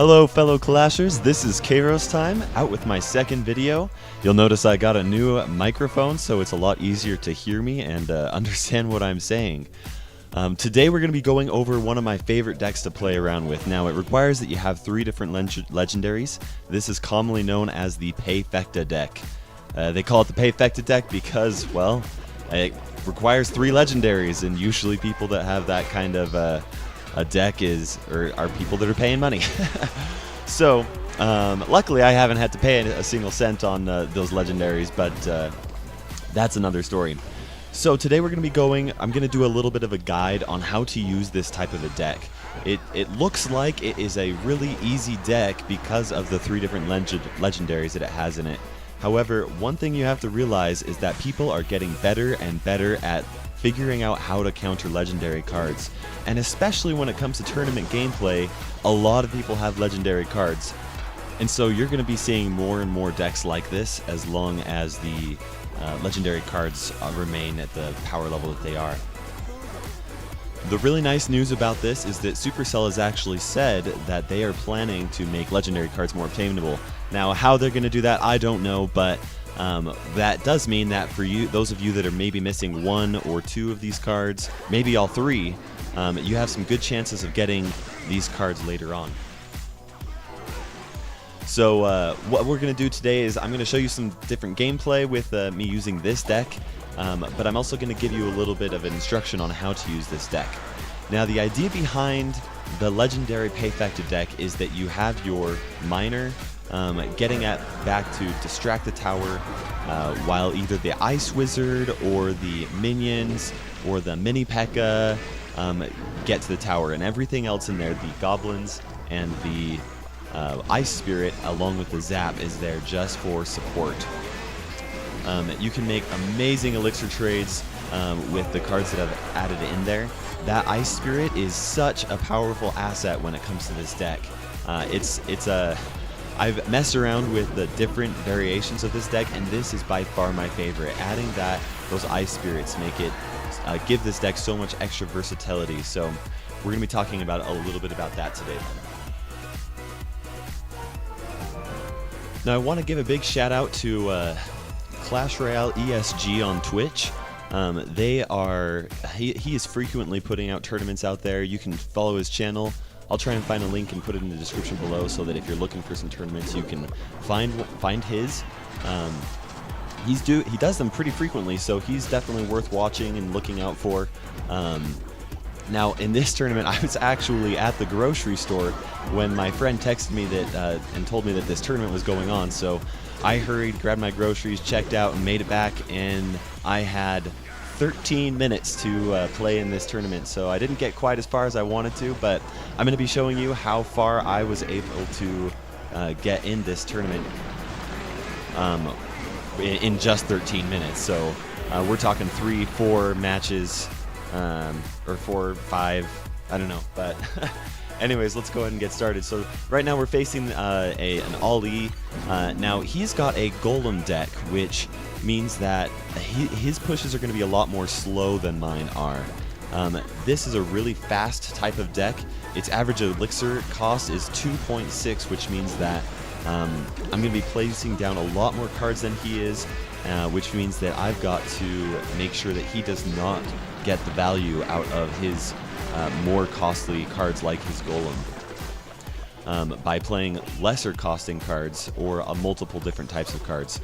Hello fellow Clashers, this is Kairos time, out with my second video. You'll notice I got a new microphone, so it's a lot easier to hear me and understand what I'm saying. Today we're going to be going over one of my favorite decks to play around with. Now it requires that you have 3 different legendaries. This is commonly known as the payfecta deck. They call it the payfecta deck because, well, it requires 3 legendaries, and usually people that have that kind of a deck are people that are paying money. So luckily I haven't had to pay a single cent on those legendaries, but that's another story. So today we're going to be I'm going to do a little bit of a guide on how to use this type of a deck. It looks like it is a really easy deck because of the 3 different legendaries that it has in it. However, one thing you have to realize is that people are getting better and better at figuring out how to counter legendary cards. And especially when it comes to tournament gameplay, a lot of people have legendary cards. And so you're going to be seeing more and more decks like this as long as the legendary cards remain at the power level that they are. The really nice news about this is that Supercell has actually said that they are planning to make legendary cards more obtainable. Now, how they're going to do that, I don't know, but that does mean that for you, those of you that are maybe missing 1 or 2 of these cards, maybe all 3, you have some good chances of getting these cards later on. So what we're going to do today is I'm going to show you some different gameplay with me using this deck, but I'm also going to give you a little bit of an instruction on how to use this deck. Now, the idea behind the legendary payfecta deck is that you have your miner getting back to distract the tower while either the Ice Wizard or the minions or the mini P.E.K.K.A. get to the tower, and everything else in there, the goblins and the Ice Spirit along with the Zap, is there just for support. You can make amazing elixir trades with the cards that I've added in there. That Ice Spirit is such a powerful asset when it comes to this deck. I've messed around with the different variations of this deck, and this is by far my favorite. Adding those Ice Spirits make it give this deck so much extra versatility. So we're going to be talking about a little bit about that today. Now I want to give a big shout out to Clash Royale ESG on Twitch. He is frequently putting out tournaments out there. You can follow his channel. I'll try and find a link and put it in the description below so that if you're looking for some tournaments, you can find his. He does them pretty frequently, so he's definitely worth watching and looking out for. Now, in this tournament, I was actually at the grocery store when my friend texted me and told me that this tournament was going on. So I hurried, grabbed my groceries, checked out, and made it back, and I had 13 minutes to play in this tournament, so I didn't get quite as far as I wanted to, but I'm going to be showing you how far I was able to get in this tournament in just 13 minutes. So we're talking 3-4 matches, or 4 5, I don't know, but anyways, let's go ahead and get started. So right now we're facing an Ali. Now he's got a golem deck, which means that his pushes are going to be a lot more slow than mine are. This is a really fast type of deck. Its average elixir cost is 2.6, which means that I'm going to be placing down a lot more cards than he is, which means that I've got to make sure that he does not get the value out of his more costly cards like his golem, by playing lesser costing cards or multiple different types of cards.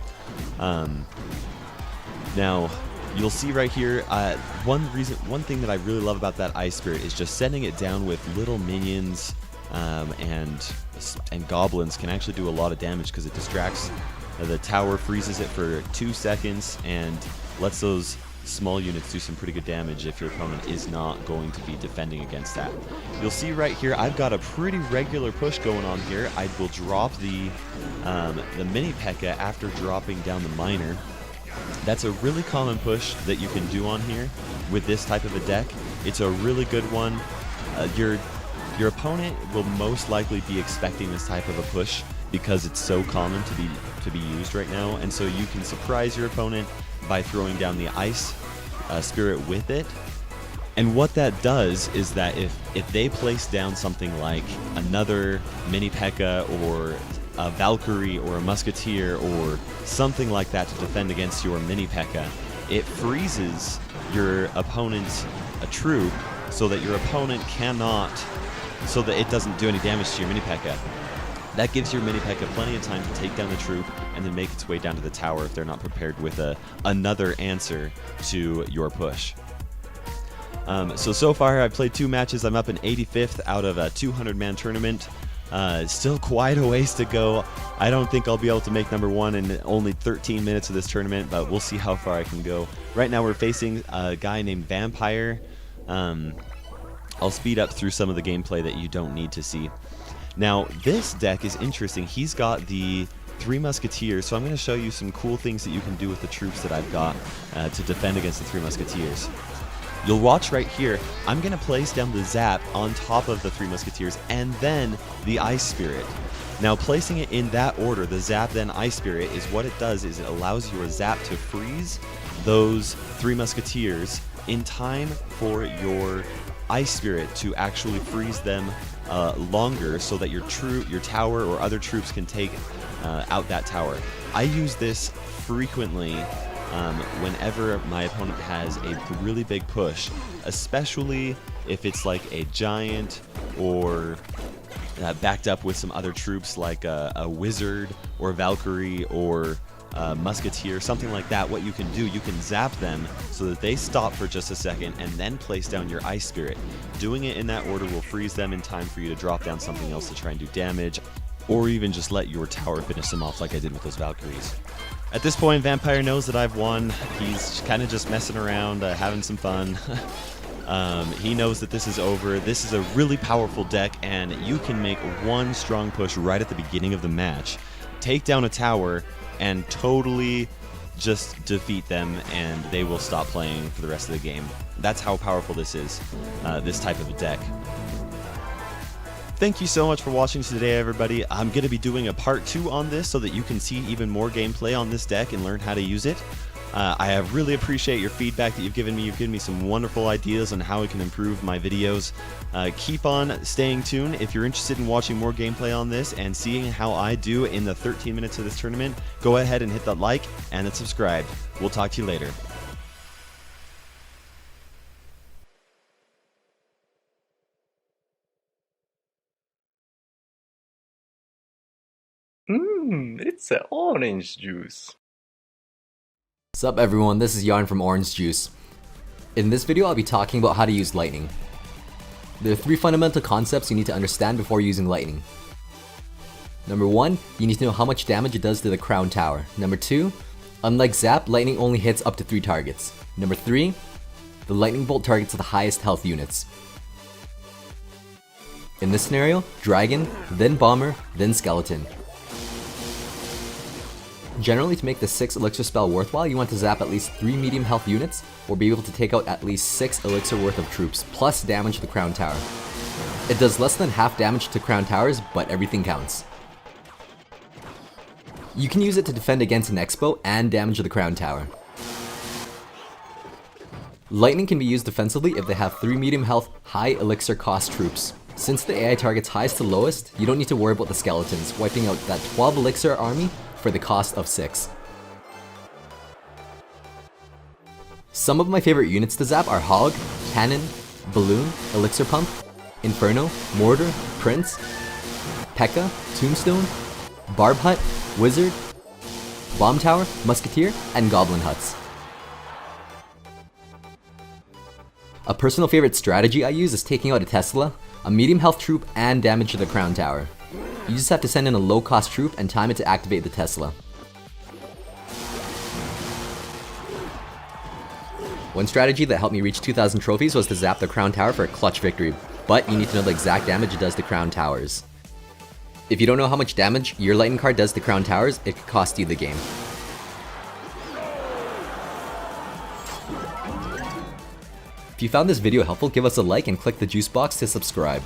Now you'll see right here, one thing that I really love about that Ice Spirit is just sending it down with little minions and goblins can actually do a lot of damage because it distracts the tower, freezes it for 2 seconds, and lets those small units do some pretty good damage if your opponent is not going to be defending against that. You'll see right here I've got a pretty regular push going on here. I will drop the mini P.E.K.K.A. after dropping down the miner. That's a really common push that you can do on here with this type of a deck. It's a really good one. Your opponent will most likely be expecting this type of a push because it's so common to be used right now, and so you can surprise your opponent by throwing down the Ice Spirit with it, And what that does is that if they place down something like another mini P.E.K.K.A. or a Valkyrie or a Musketeer or something like that to defend against your mini P.E.K.K.A., it freezes your opponent's troop so that your opponent cannot, so that it doesn't do any damage to your mini P.E.K.K.A. That gives your mini P.E.K.K.A. plenty of time to take down the troop and then make its way down to the tower if they're not prepared with another answer to your push. So far I've played 2 matches. I'm up in 85th out of a 200-man tournament. Still quite a ways to go. I don't think I'll be able to make number 1 in only 13 minutes of this tournament, but we'll see how far I can go. Right now we're facing a guy named Vampire. I'll speed up through some of the gameplay that you don't need to see. Now, this deck is interesting. He's got the 3 Musketeers, so I'm going to show you some cool things that you can do with the troops that I've got to defend against the 3 Musketeers. You'll watch right here, I'm going to place down the Zap on top of the 3 Musketeers and then the Ice Spirit. Now, placing it in that order, the Zap then Ice Spirit, is what it does is it allows your Zap to freeze those 3 Musketeers in time for your Ice Spirit to actually freeze them longer so that your tower or other troops can take out that tower. I use this frequently whenever my opponent has a really big push, especially if it's like a giant or backed up with some other troops like a wizard or Valkyrie or Musketeer, something like that. What you can do, you can zap them so that they stop for just a second and then place down your Ice Spirit. Doing it in that order will freeze them in time for you to drop down something else to try and do damage, or even just let your tower finish them off like I did with those Valkyries. At this point, Vampire knows that I've won. He's kind of just messing around, having some fun. He knows that this is over. This is a really powerful deck, and you can make one strong push right at the beginning of the match, take down a tower, and totally just defeat them, and they will stop playing for the rest of the game. That's how powerful this is, this type of a deck. Thank you so much for watching today, everybody. I'm going to be doing a part 2 on this so that you can see even more gameplay on this deck and learn how to use it. I really appreciate your feedback that you've given me. You've given me some wonderful ideas on how I can improve my videos. Keep on staying tuned. If you're interested in watching more gameplay on this and seeing how I do in the 13 minutes of this tournament, go ahead and hit that like and then subscribe. We'll talk to you later. It's an orange juice. Sup everyone, this is Yarn from Orange Juice. In this video I'll be talking about how to use lightning. There are 3 fundamental concepts you need to understand before using lightning. Number 1, you need to know how much damage it does to the crown tower. Number 2, unlike Zap, lightning only hits up to 3 targets. Number 3, the lightning bolt targets the highest health units. In this scenario, Dragon, then Bomber, then Skeleton. Generally, to make the 6 elixir spell worthwhile, you want to zap at least 3 medium health units, or be able to take out at least 6 elixir worth of troops, plus damage the crown tower. It does less than half damage to crown towers, but everything counts. You can use it to defend against an expo and damage the crown tower. Lightning can be used defensively if they have 3 medium health, high elixir cost troops. Since the AI targets highest to lowest, you don't need to worry about the skeletons, wiping out that 12 elixir army for the cost of 6. Some of my favorite units to zap are Hog, Cannon, Balloon, Elixir Pump, Inferno, Mortar, Prince, P.E.K.K.A., Tombstone, Barb Hut, Wizard, Bomb Tower, Musketeer, and Goblin Huts. A personal favorite strategy I use is taking out a Tesla, a medium health troop, and damage to the crown tower. You just have to send in a low cost troop and time it to activate the Tesla. One strategy that helped me reach 2,000 trophies was to zap the crown tower for a clutch victory, but you need to know the exact damage it does to crown towers. If you don't know how much damage your lightning card does to crown towers, it could cost you the game. If you found this video helpful, give us a like and click the juice box to subscribe.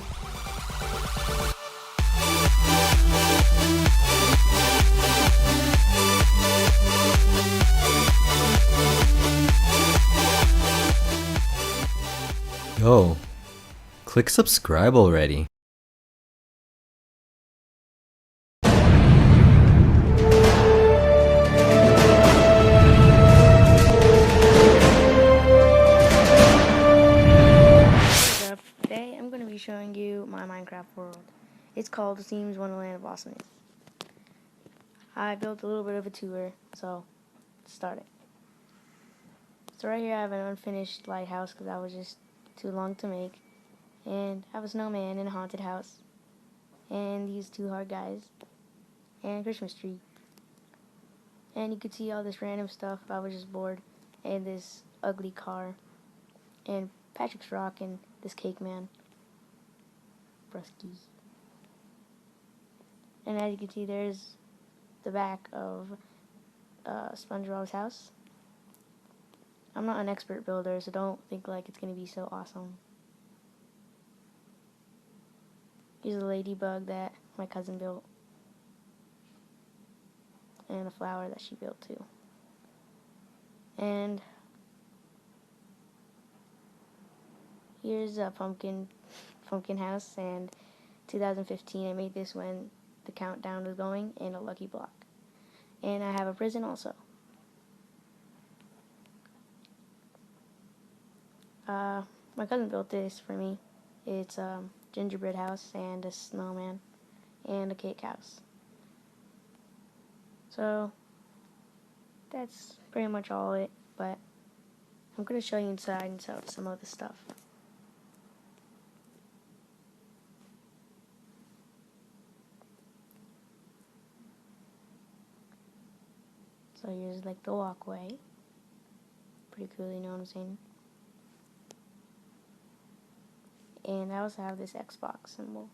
Click subscribe already. What's up? Today I'm going to be showing you my Minecraft world. It's called The Seams Wonderland of Awesomeness. I built a little bit of a tour, so let's start it. So right here I have an unfinished lighthouse because that was just too long to make. And I have a snowman in a haunted house. And these two hard guys. And a Christmas tree. And you could see all this random stuff. I was just bored. And this ugly car. And Patrick's Rock and this cake man. Brusky. And as you can see, there's the back of SpongeBob's house. I'm not an expert builder, so don't think like it's going to be so awesome. Here's a ladybug that my cousin built. And a flower that she built too. And here's a pumpkin house, and 2015 I made this when the countdown was going, and a lucky block. And I have a prison also. My cousin built this for me. It's a gingerbread house and a snowman and a cake house. So that's pretty much all it, but I'm going to show you inside and some of the stuff. So here's like the walkway. Pretty cool, you know what I'm saying? And I also have this Xbox symbol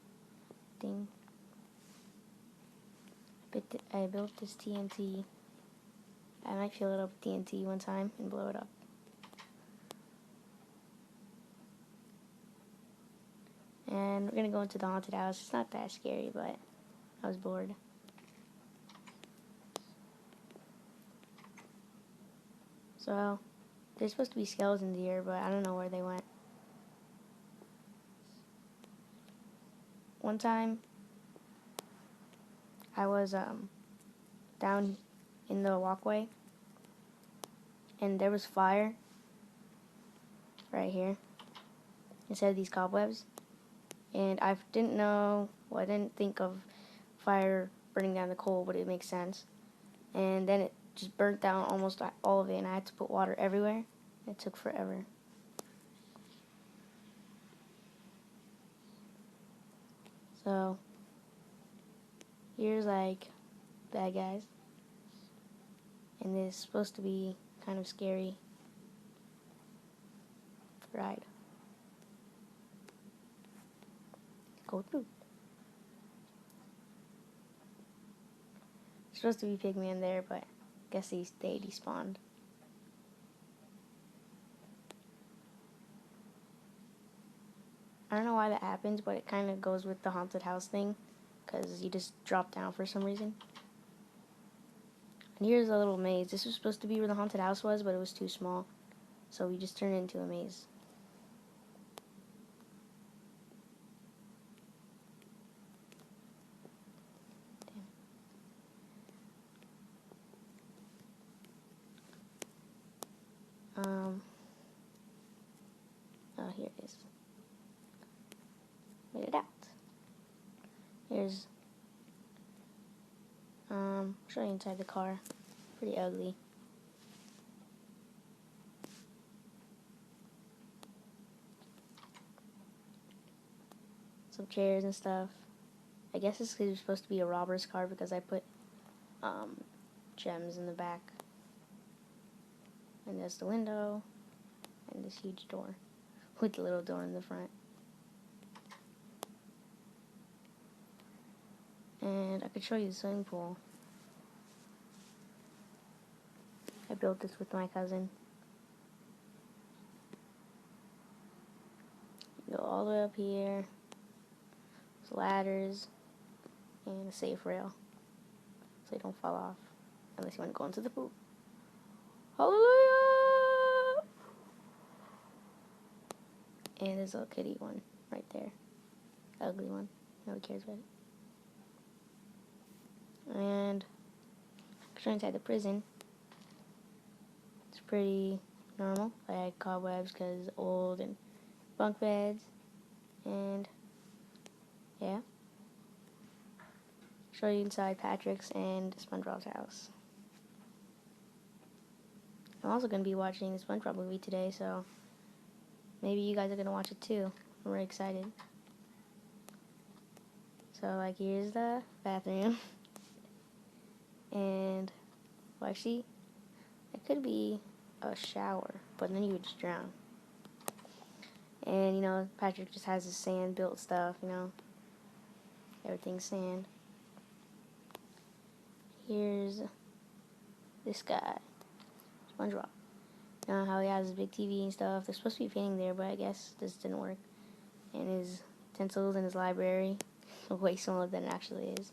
thing. I built this TNT. I might fill it up with TNT one time and blow it up. And we're gonna go into the haunted house. It's not that scary, but I was bored. So there's supposed to be skeletons here, but I don't know where they went. One time I was down in the walkway and there was fire right here instead of these cobwebs, and I didn't think of fire burning down the coal, but it makes sense. And then it just burnt down almost all of it, and I had to put water everywhere. It took forever. So here's like bad guys, and this is supposed to be kind of scary ride. Go through. There's supposed to be Pigman there, but I guess they despawned. I don't know why that happens, but it kind of goes with the haunted house thing, because you just drop down for some reason. And here's a little maze. This was supposed to be where the haunted house was, but it was too small, so we just turned it into a maze. Oh, here it is. Made it out. Here's, I'll show you inside the car. Pretty ugly. Some chairs and stuff. I guess it's supposed to be a robber's car because I put gems in the back. And there's the window and this huge door with the little door in the front. And I could show you the swimming pool. I built this with my cousin. You go all the way up here. There's ladders and a safe rail so you don't fall off unless you want to go into the pool. Hallelujah! And there's a kitty one. right there. Ugly one. Nobody cares about it. And actually inside the prison, it's pretty normal. I had cobwebs because old and bunk beds. And yeah. Show you inside Patrick's and SpongeBob's house. I'm also going to be watching the SpongeBob movie today, so maybe you guys are going to watch it too. I'm really excited. So, like, here's the bathroom. And, well, actually, it could be a shower, but then you would just drown. And, you know, Patrick just has his sand-built stuff, you know. Everything's sand. Here's this guy, SpongeBob. You know how he has his big TV and stuff. There's supposed to be a painting there, but I guess this didn't work. And his utensils in his library. Way smaller than it actually is.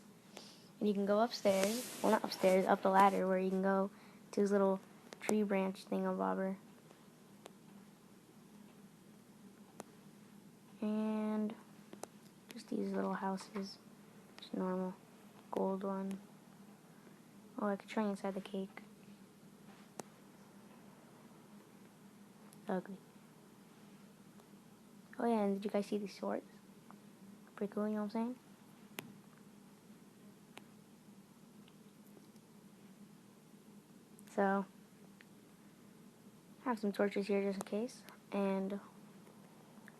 And you can go upstairs. Well, not upstairs, up the ladder where you can go to his little tree branch thingamabobber. And just these little houses. Just normal. Gold one. Oh, I could try inside the cake. Ugly. Oh yeah, and did you guys see these swords? Pretty cool, you know what I'm saying? So, I have some torches here just in case. And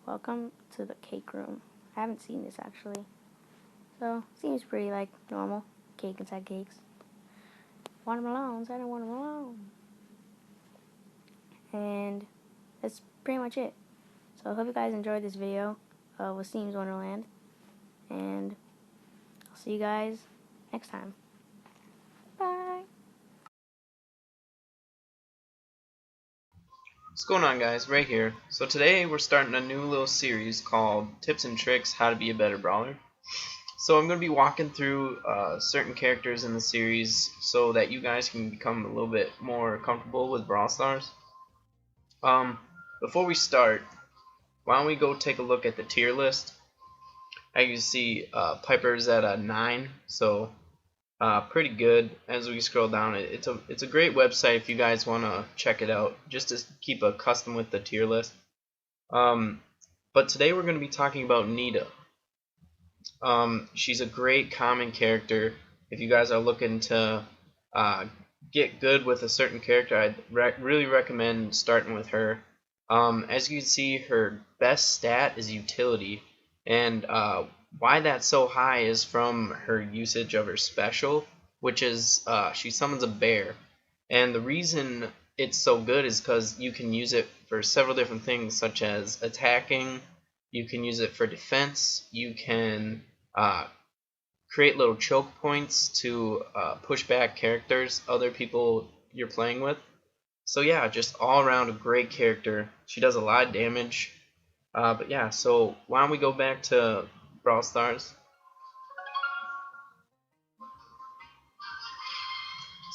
welcome to the cake room. I haven't seen this actually. So, seems pretty like normal. Cake inside cakes. Watermelons, I don't want them alone. And that's pretty much it. So I hope you guys enjoyed this video with Seams Wonderland. And I'll see you guys next time. Bye! What's going on, guys? Right here. So today we're starting a new little series called Tips and Tricks How to Be a Better Brawler. So I'm going to be walking through certain characters in the series so that you guys can become a little bit more comfortable with Brawl Stars. Before we start, why don't we go take a look at the tier list. As you can see, Piper's at a 9, so pretty good. As we scroll down, it's a great website if you guys want to check it out, just to keep accustomed with the tier list. But today we're going to be talking about Nita. She's a great common character. If you guys are looking to get good with a certain character, I'd really recommend starting with her. As you can see, her best stat is utility, and why that's so high is from her usage of her special, which is she summons a bear. And the reason it's so good is because you can use it for several different things, such as attacking. You can use it for defense. You can create little choke points to push back characters, other people you're playing with. So yeah, just all around a great character. She does a lot of damage. But yeah, so why don't we go back to Brawl Stars.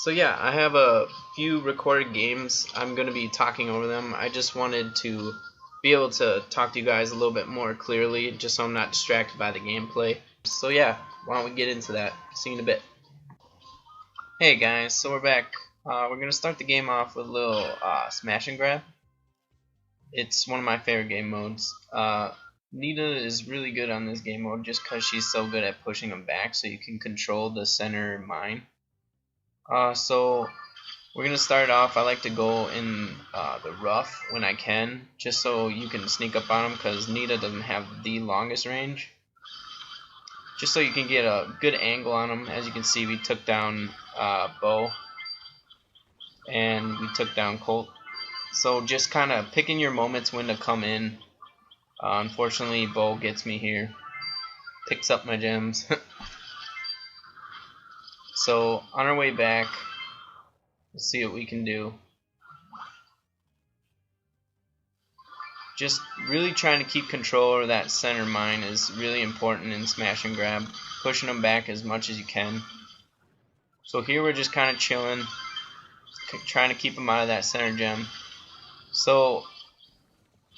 So yeah, I have a few recorded games. I'm going to be talking over them. I just wanted to be able to talk to you guys a little bit more clearly, just so I'm not distracted by the gameplay. So yeah, why don't we get into that? See you in a bit. Hey guys, so we're back. We're going to start the game off with a little smash and grab. It's one of my favorite game modes. Nita is really good on this game mode just because she's so good at pushing them back, so you can control the center mine. So we're going to start off. I like to go in the rough when I can, just so you can sneak up on them, because Nita doesn't have the longest range. Just so you can get a good angle on them. As you can see, we took down Bo, and we took down Colt. So just kind of picking your moments when to come in. Unfortunately, Bo gets me here. Picks up my gems. So on our way back, let's see what we can do. Just really trying to keep control over that center mine is really important in smash and grab. Pushing them back as much as you can. So here we're just kind of chilling, trying to keep them out of that center gem. So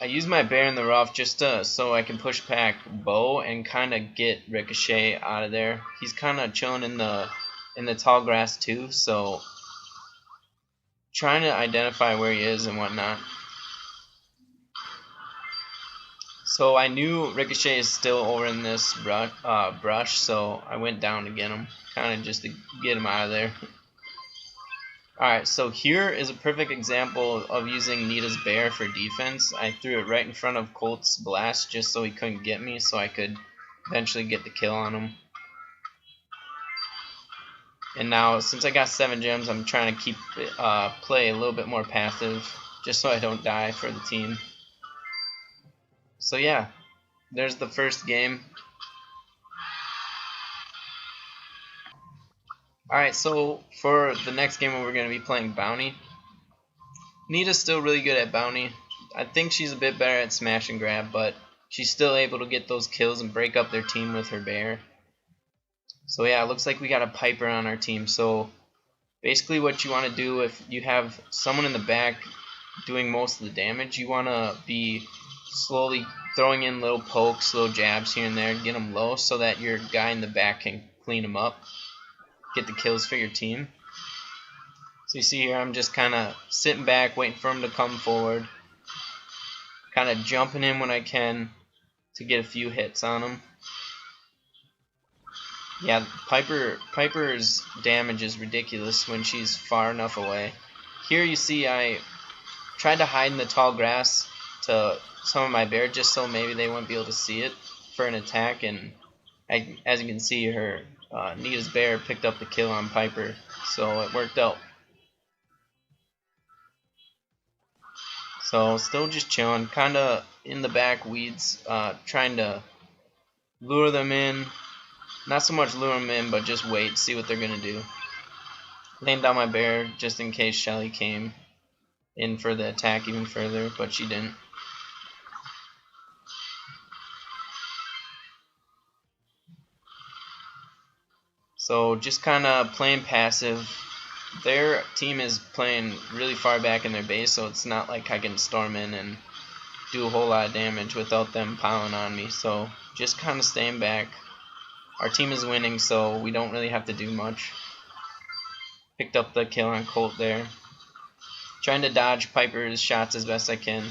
I use my bear in the rough just so I can push back Bo and kind of get Ricochet out of there. He's kind of chilling in the tall grass too, so trying to identify where he is and whatnot. So I knew Ricochet is still over in this brush, so I went down to get him, kind of just to get him out of there. Alright, so here is a perfect example of using Nita's bear for defense. I threw it right in front of Colt's blast just so he couldn't get me, so I could eventually get the kill on him. And now, since I got 7 gems, I'm trying to keep play a little bit more passive, just so I don't die for the team. So yeah, there's the first game. Alright, so for the next game we're going to be playing Bounty. Nita's still really good at Bounty. I think she's a bit better at smash and grab, but she's still able to get those kills and break up their team with her bear. So yeah, it looks like we got a Piper on our team. So basically what you want to do if you have someone in the back doing most of the damage, you want to be slowly throwing in little pokes, little jabs here and there, get them low so that your guy in the back can clean them up, get the kills for your team. So you see here I'm just kind of sitting back waiting for him to come forward, kind of jumping in when I can to get a few hits on him. Yeah, Piper's damage is ridiculous when she's far enough away. Here you see I tried to hide in the tall grass to some of my bear just so maybe they wouldn't be able to see it for an attack, and as you can see, her Nita's bear picked up the kill on Piper, so it worked out. So still just chilling, kind of in the back weeds, trying to lure them in. Not so much lure them in, but just wait, see what they're gonna do. Laying down my bear just in case Shelly came in for the attack even further, but she didn't. So just kind of playing passive. Their team is playing really far back in their base, so it's not like I can storm in and do a whole lot of damage without them piling on me. So just kind of staying back. Our team is winning, so we don't really have to do much. Picked up the kill on Colt there. Trying to dodge Piper's shots as best I can.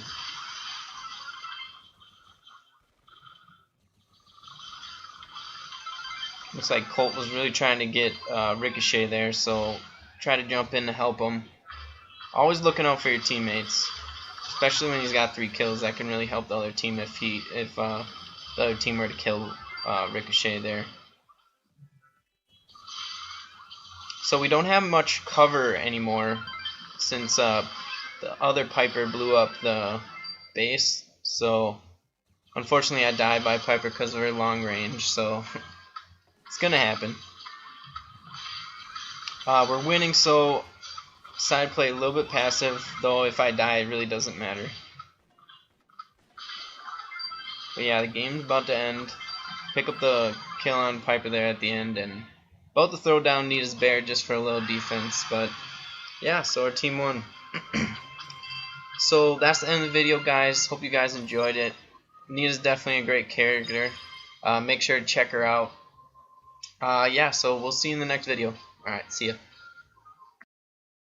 Looks like Colt was really trying to get Ricochet there, so try to jump in to help him. Always looking out for your teammates, especially when he's got 3 kills. That can really help the other team if the other team were to kill Ricochet there. So we don't have much cover anymore since the other Piper blew up the base. So unfortunately I died by Piper because of her long range, so it's gonna happen. We're winning, so side play a little bit passive, though if I die it really doesn't matter. But yeah, the game's about to end. Pick up the kill on Piper there at the end, and about to throw down Nita's bear just for a little defense. But yeah, so our team won. So that's the end of the video, guys. Hope you guys enjoyed it. Nita's definitely a great character. Make sure to check her out. Yeah, so we'll see you in the next video. Alright, see ya.